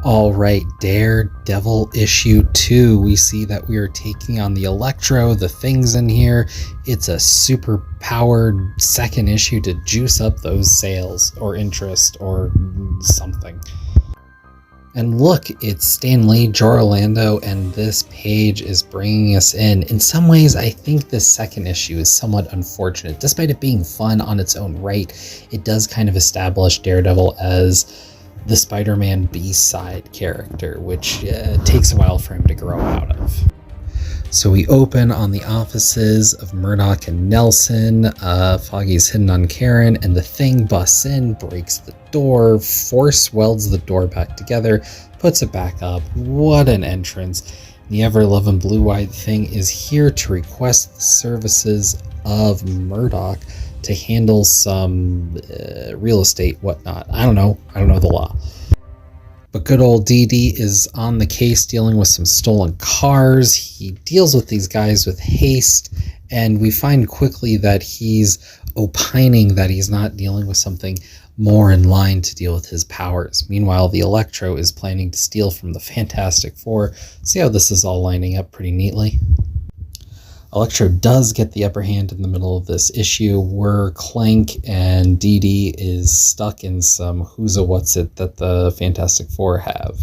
All right, Daredevil issue 2. We see that we are taking on the Electro, the things in here. It's a super powered second issue to juice up those sales or interest or something. And look, it's Stan Lee, Joe Orlando, and this page is bringing us in. In some ways, I think this second issue is somewhat unfortunate. Despite it being fun on its own right, it does kind of establish Daredevil as the Spider-Man B-side character, which takes a while for him to grow out of. So we open on the offices of Murdoch and Nelson. Foggy's hidden on Karen, and the Thing busts in, breaks the door, force welds the door back together, puts it back up. What an entrance. The ever-loving blue-eyed Thing is here to request the services of Murdoch to handle some real estate, whatnot. I don't know the law. But good old DD is on the case dealing with some stolen cars. He deals with these guys with haste, and we find quickly that he's opining that he's not dealing with something more in line to deal with his powers. Meanwhile, the Electro is planning to steal from the Fantastic Four. See how this is all lining up pretty neatly? Electro does get the upper hand in the middle of this issue, where Clank and Dee Dee is stuck in some who's-a-what's-it that the Fantastic Four have.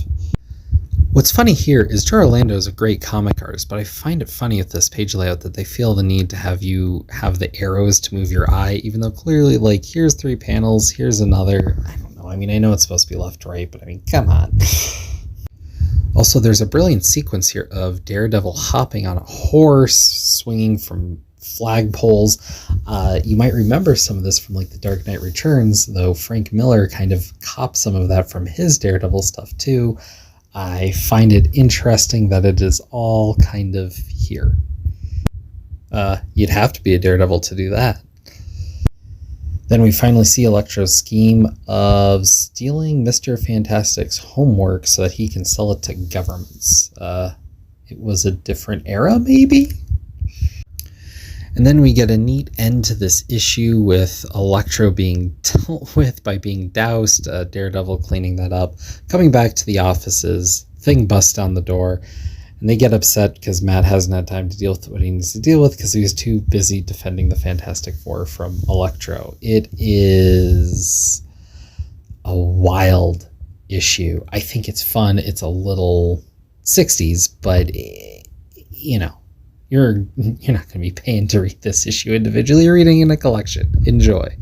What's funny here is Joe Orlando is a great comic artist, but I find it funny with this page layout that they feel the need to have you have the arrows to move your eye, even though clearly, like, here's 3 panels, here's another. I don't know. I mean, I know it's supposed to be left-right, but I mean, come on. Also, there's a brilliant sequence here of Daredevil hopping on a horse, swinging from flagpoles. You might remember some of this from like The Dark Knight Returns, though Frank Miller kind of copped some of that from his Daredevil stuff too. I find it interesting that it is all kind of here. You'd have to be a Daredevil to do that. Then we finally see Electro's scheme of stealing Mr. Fantastic's homework so that he can sell it to governments. It was a different era, maybe? And then we get a neat end to this issue with Electro being dealt with by being doused, Daredevil cleaning that up, coming back to the offices, Thing busts down the door, and they get upset because Matt hasn't had time to deal with what he needs to deal with because he was too busy defending the Fantastic Four from Electro. It is a wild issue. I think it's fun. It's a little 60s, but you know, you're not going to be paying to read this issue individually. You're reading in a collection. Enjoy.